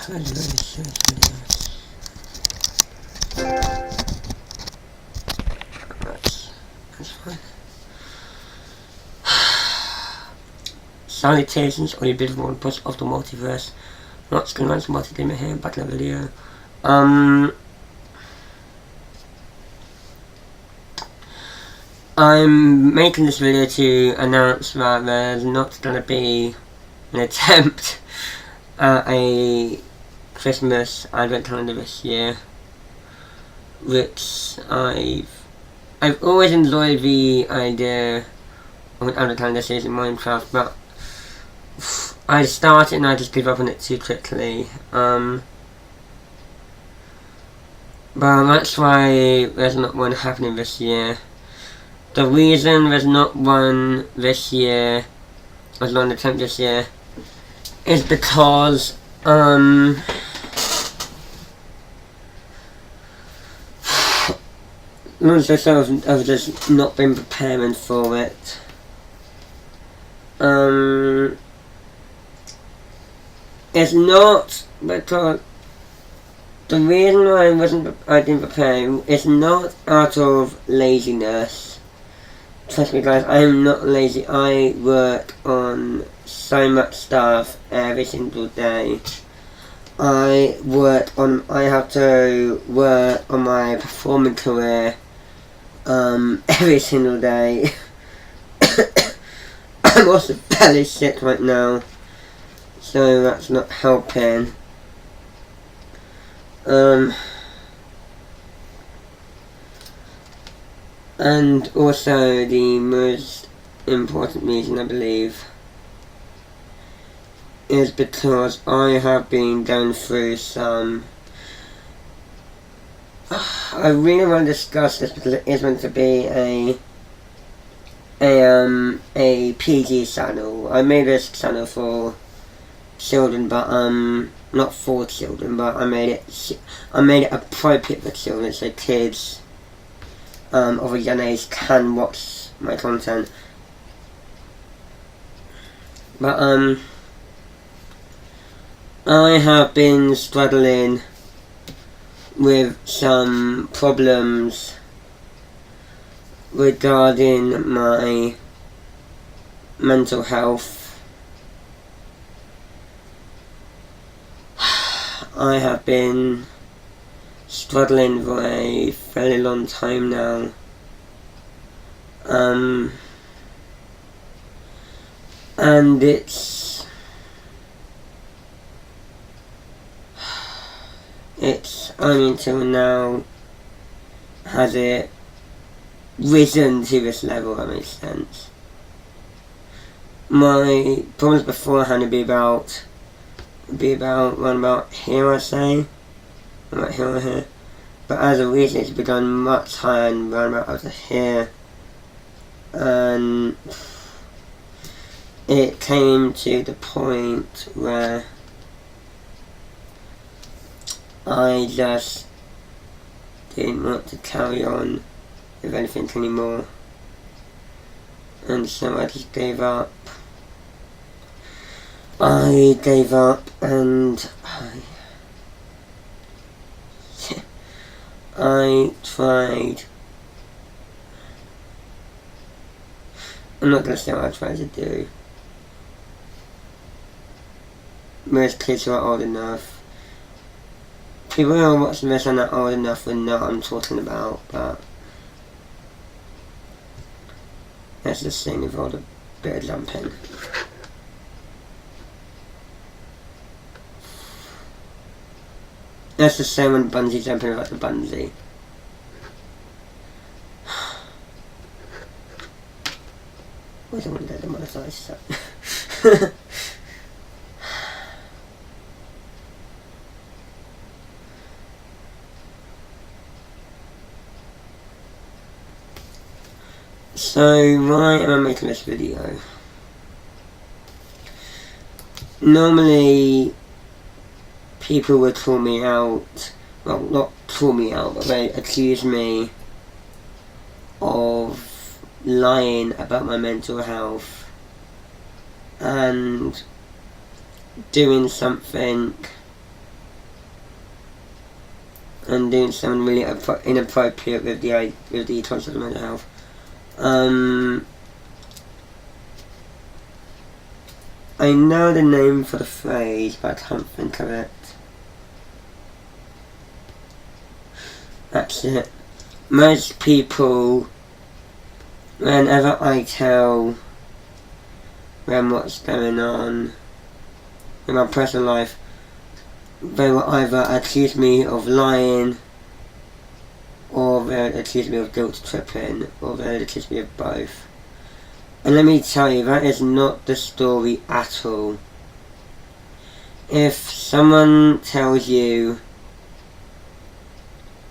That's fine. Salutations, all you beautiful ones of the multiverse. Not just gonna run some multi-gamer here, back in the video. I'm making this video to announce that there's not gonna be an attempt at a Christmas advent calendar this year, which I've always enjoyed the idea of an advent calendar series in Minecraft, but I started and I just gave up on it too quickly. But that's why there's not one happening this year. The reason there's not one this year, there's not an attempt this year, is because I've just not been preparing for it. It's not because the reason why I didn't prepare is not out of laziness. Trust me guys, I am not lazy. I work on so much stuff every single day. I have to work on my performing career every single day. I'm also fairly sick right now, so that's not helping. And also the most important reason, I believe, is because I have been going through some... I really want to discuss this because it is meant to be a PG channel. I made this channel for children, but not for children, but I made it appropriate for children, so kids of a young age can watch my content. But I have been struggling with some problems regarding my mental health. I have been struggling for a fairly long time now. And it's only until now has it risen to this level, if that makes sense. My problems beforehand would be about around about here, I'd say. About here or here. But as of recent, it's begun much higher and around about up to here. And it came to the point where I just didn't want to carry on with anything anymore, and so I just gave up. I gave up and I tried. I'm not going to say what I tried to do. Most kids who are old enough, people who are watching this are not old enough and know what I'm talking about, but that's the thing with all the bit of jumping. That's the same when bungee jumping without the bungee. I don't want to get demonetized, so. So, why am I making this video? Normally, people would call me out, well, not call me out, but they accuse me of lying about my mental health and doing something and doing something really inappropriate with the concept of mental health. I know the name for the phrase, but I can't think of it. That's it. Most people, whenever I tell them what's going on in my personal life, they will either accuse me of lying, or they'll accuse me of guilt tripping, or they'll accuse me of both. And let me tell you, that is not the story at all. If someone tells you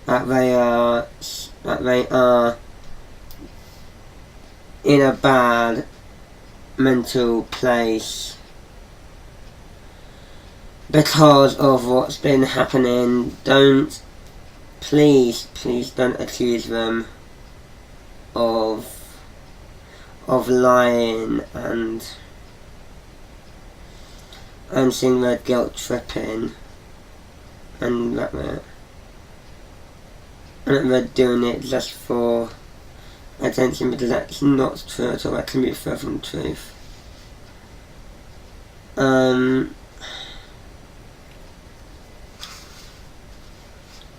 that they are in a bad mental place because of what's been happening, please don't accuse them of lying and seeing their guilt tripping and that they're doing it just for attention, because that's not true at all. That can be further from the truth.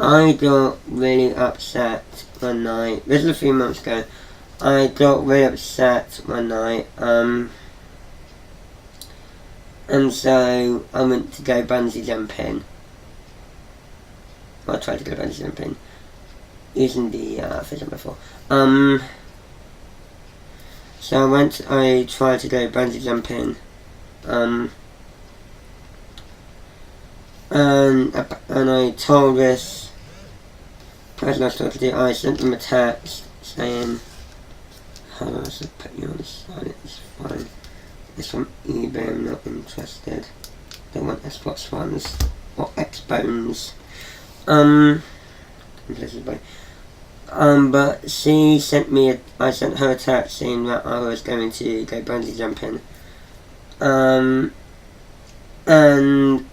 I got really upset one night. This was a few months ago. I got really upset one night, and so I went to go bungee jumping. I tried to go bungee jumping using the fish before. So I tried to go bungee jumping, and I told this person I was talking to, I sent them a text saying, "Hold on, I should put you on the side, it's fine. It's from eBay, I'm not interested. Don't want Xbox ones or X-Bones." But she sent me I sent her a text saying that I was going to go bungee jumping. And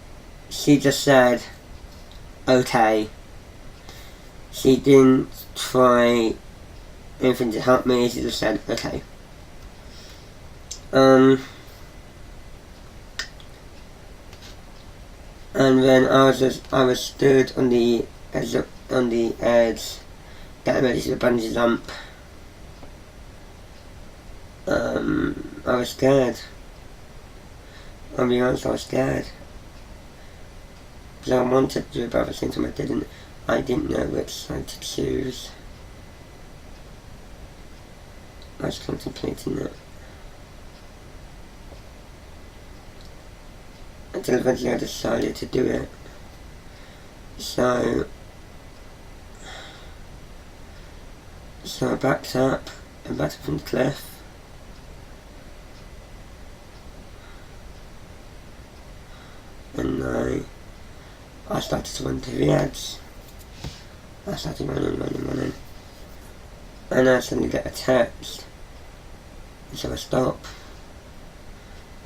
she just said, okay. She didn't try anything to help me, she just said, okay. And then I was stood on the edge, getting ready to bungee jump. I was scared. I'll be honest, I was scared. Because I wanted to do it, but at the same time I didn't know which side to choose. I was contemplating it. Until eventually I decided to do it. So I backed up from the cliff. And I started to run to the edge. I started running. And I suddenly get a text. And so I stop.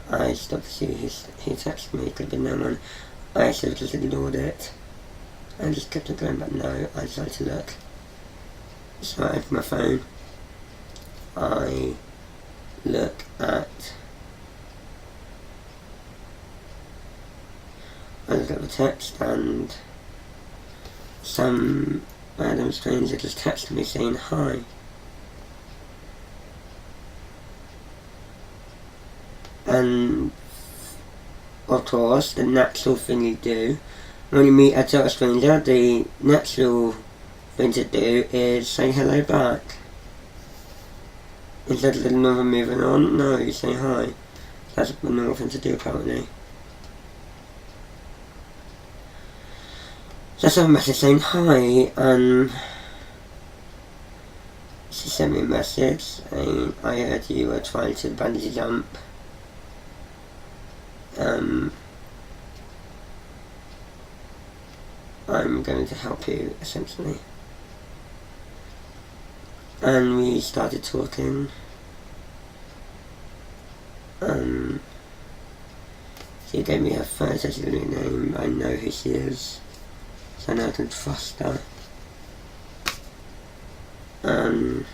I stopped to see he texted me, it could have been no one. I actually just ignored it. I just kept on going, but no, I decided to look. So I open my phone. I look at the text, and some random stranger just texted me saying hi. And of course, the natural thing you do when you meet a total stranger, the natural thing to do is say hello back. Instead of another moving on, no, you say hi. That's the normal thing to do, apparently. So I sent a message saying hi, and she sent me a message saying, I heard you were trying to bungee jump. I'm going to help you, essentially. And we started talking. She gave me her photo, she gave me a name, I know who she is. so now I can trust her. And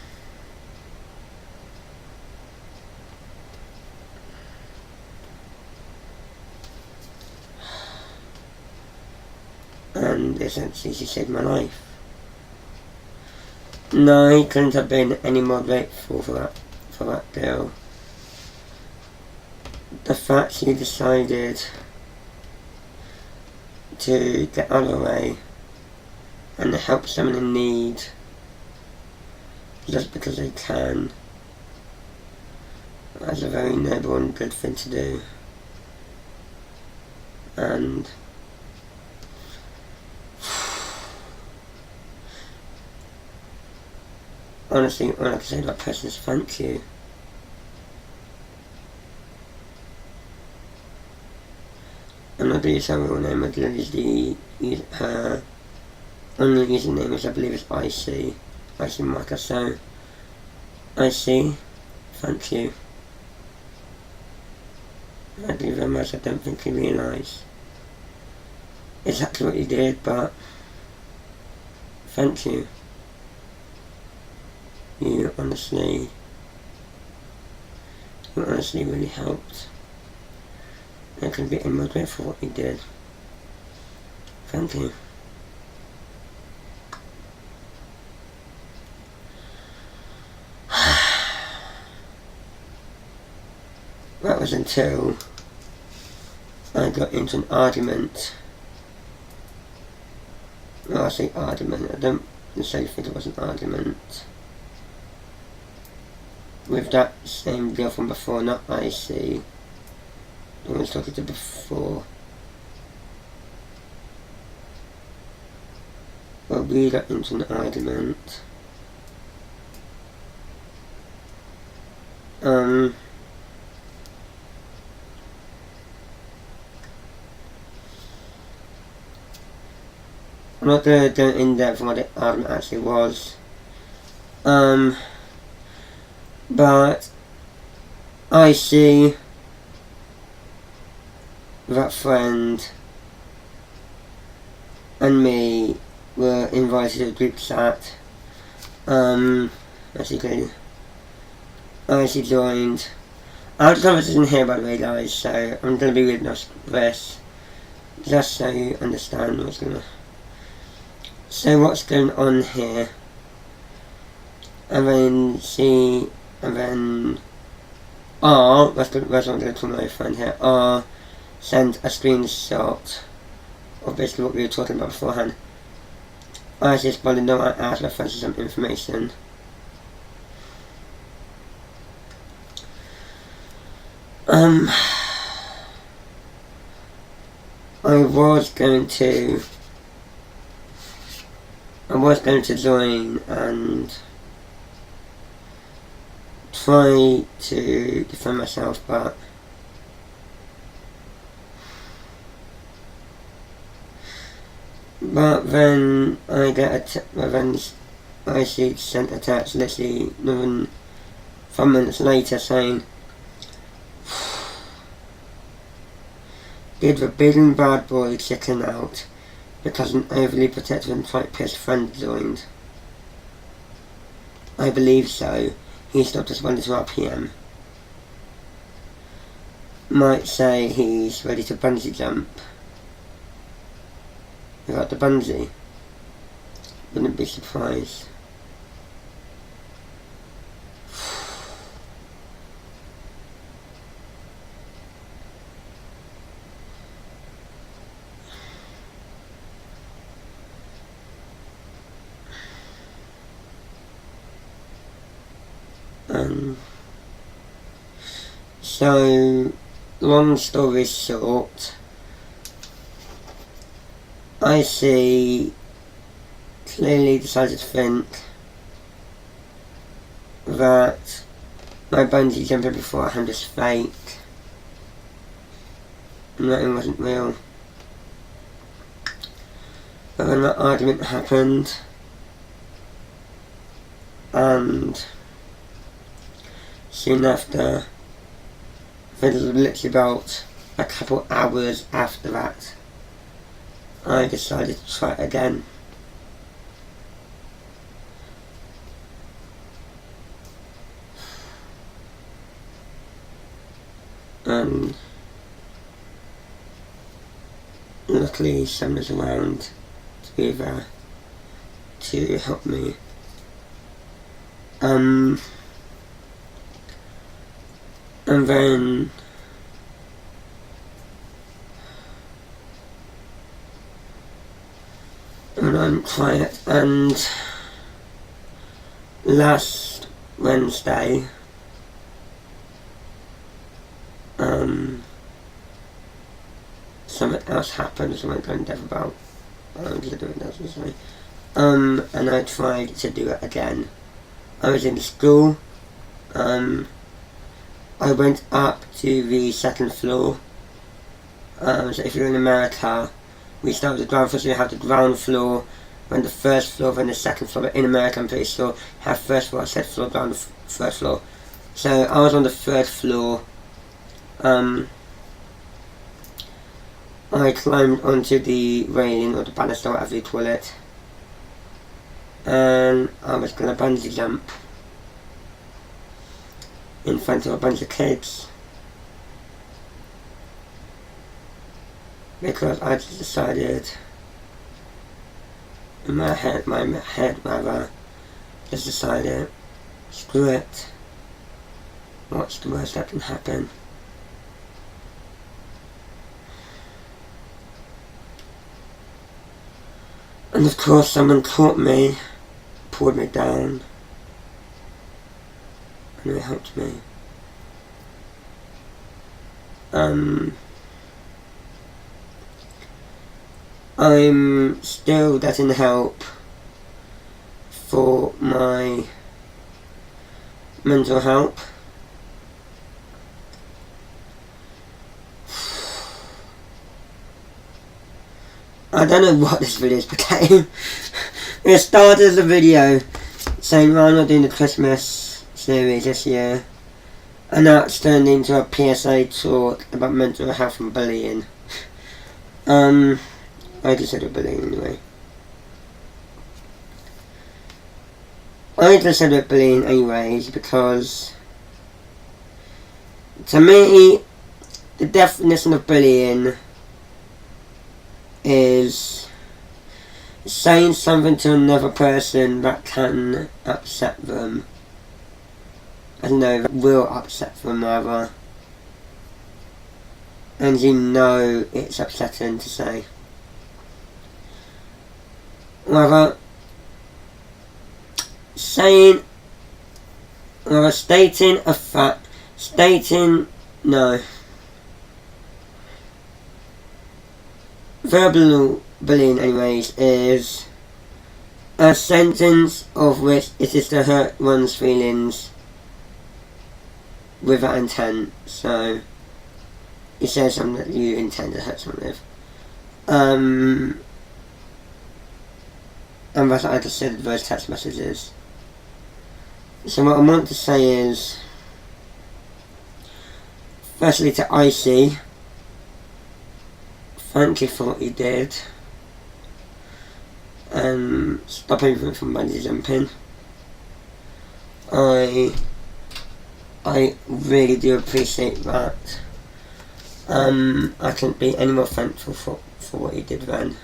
essentially she saved my life. No, he couldn't have been any more grateful for that deal. The fact she decided to get out of the way and help someone in need just because they can, that's a very noble and good thing to do. And honestly, all I can say about person is thank you. I'm not going to use her real name, I'm going to use her only username, which I believe is IC marker, so IC, thank you. Thank you very much. I don't think you realise exactly what you did, but thank you. You honestly really helped. I couldn't be any more grateful for what you did. Thank you. That was until I got into an argument. Well, I say argument, I don't necessarily think it was an argument. With that same girl from before, not IC. The one I was talking to before. Well, we got into an argument. I'm not going to go in depth on what the argument actually was. But I see that friend and me were invited to a group chat. Basically, I actually joined. I have the conversation here, by the way, guys, so I'm going to be reading off this just so you understand what's going on. So what's going on here? And then R, that's what I'm going to call my friend here, R sent a screenshot of basically what we were talking about beforehand. I just wanted to know I asked my friend for some information. I was going to join and try to defend myself, but then I sent a text literally 5 minutes later saying, did the big and bad boy chicken out because an overly protective and quite pissed friend joined? I believe so. He stopped responding to our PM. Might say he's ready to bungee jump. Without the bungee. Wouldn't be surprised. So, long story short, I clearly decided to think that my bungee jumping beforehand was fake, and that it wasn't real. But then that argument happened, and soon after, I think it was literally about a couple hours after that, I decided to try it again. And luckily someone's around to be there to help me. And then I'm trying it, and last Wednesday something else happened, so I won't go in depth about and I tried to do it again. I was in school. I went up to the second floor. So if you're in America, we start with the ground floor, so you have the ground floor, then the first floor, then the second floor. But in America, I'm pretty sure, have first floor, second floor, ground, first floor. So I was on the third floor. I climbed onto the railing, or the banister, whatever you call it, and I was going to bungee jump in front of a bunch of kids, because I just decided in my head just decided, screw it, what's the worst that can happen? And of course someone caught me, pulled me down, and it helped me. I'm still getting help for my mental health. I don't know what this video is became. It started as a video saying, well, I'm not doing the Christmas series this year, and now it's turned into a PSA talk about mental health and bullying. I consider bullying anyway. I consider bullying anyways because, to me, the definition of bullying is saying something to another person that can upset them. I don't know, that will upset them rather. And you know it's upsetting to say. Rather, stating a fact, verbal bullying anyways is a sentence of which it is to hurt one's feelings with that intent. So you say something that you intend to hurt someone with. And that's what I considered those text messages. So what I want to say is, firstly to Icy, thank you for what you did, and stopping me from bungee jumping. I really do appreciate that. I couldn't be any more thankful for what you did then.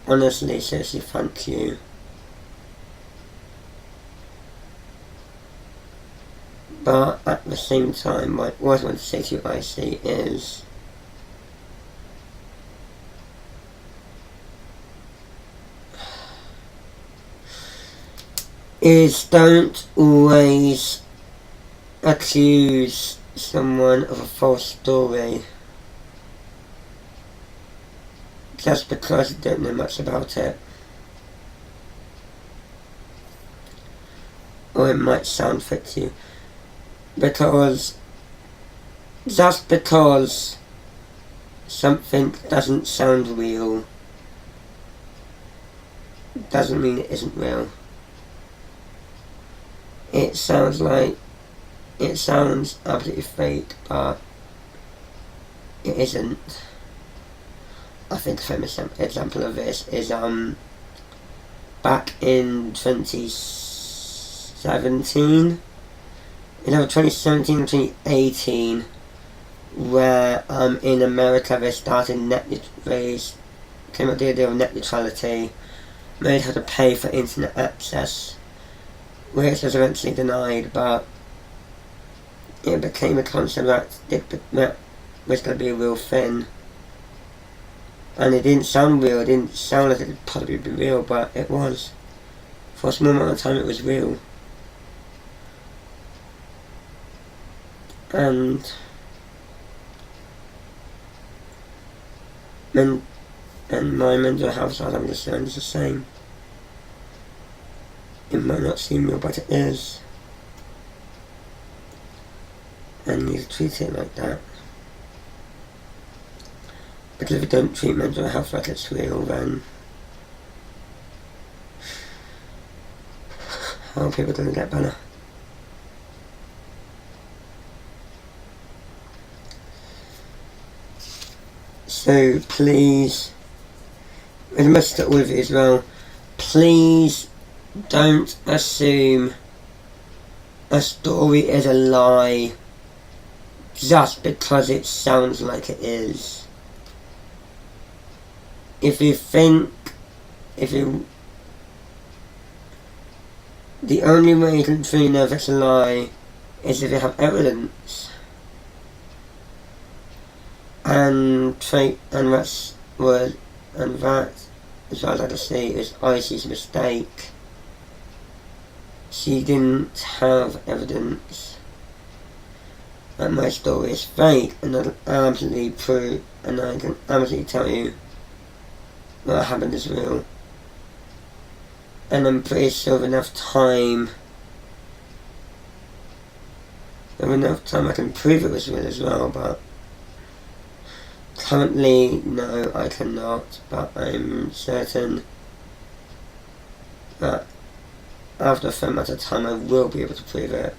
Honestly, seriously, thank you. But at the same time, what I want to say to you, Icy, is don't always accuse someone of a false story just because you don't know much about it, or it might sound fit to you, because just because something doesn't sound real doesn't mean it isn't real. It sounds absolutely fake, but it isn't. I think a famous example of this is back in 2017, either 2017 or 2018, where in America they started came up with the idea of net neutrality, made her to pay for internet access, which was eventually denied, but it became a concept that was going to be a real thing. And it didn't sound real, it didn't sound like it could possibly be real, but it was. For a small amount of time it was real. And my mental health, as I'm concerned, is the same. It might not seem real, but it is. And you treat it like that. Because if you don't treat mental health like it's real, then how are people going to get better? So please, with a message to all of you as well, please don't assume a story is a lie just because it sounds like it is. The only way you can truly know if it's a lie is if you have evidence. And that, as far as I can see, is Icy's mistake. She didn't have evidence that my story is fake, and I can absolutely prove, and I can absolutely tell you what happened is real. And I'm pretty sure with enough time I can prove it was real as well, but currently, no, I cannot, but I'm certain that after a fair amount of time I will be able to prove it.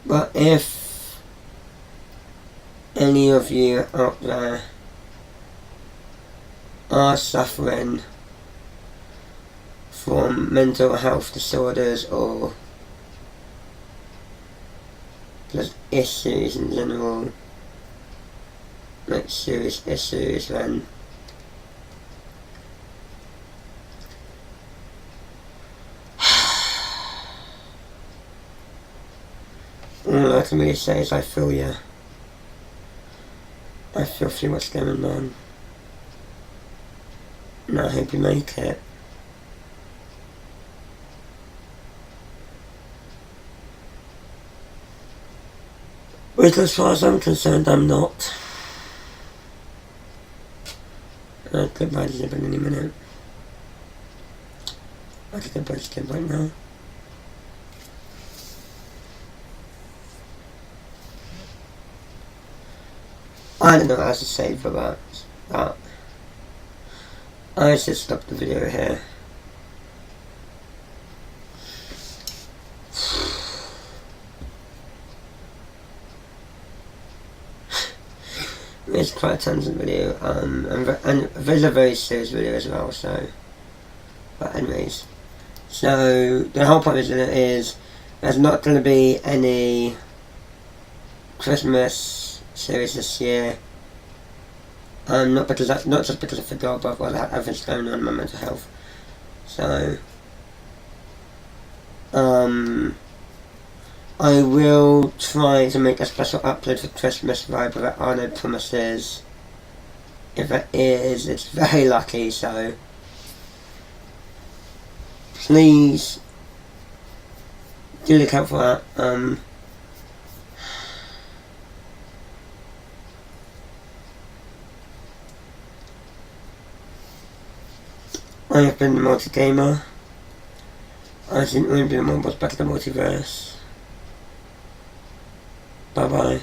But if any of you out there are suffering from mental health disorders or just issues in general, like serious issues, then all I can really say is I feel you. I feel through what's going on. And I hope you make it. Which, as far as I'm concerned, I'm not. I could buy the in any minute. I could buy the right now. I don't know what else to say for that, but I should stop the video here. It's quite a tangent video, and there's a very serious video as well, so, but anyways, so the whole point of it is there's not going to be any Christmas series this year, not just because I forgot, but everything's going on in my mental health, so, I will try to make a special upload for Christmas vibe, but there are no promises. If it is, it's very lucky, so please do look out for that. I have been the multi-gamer. I think we'll be the more back to the multiverse. Bye bye.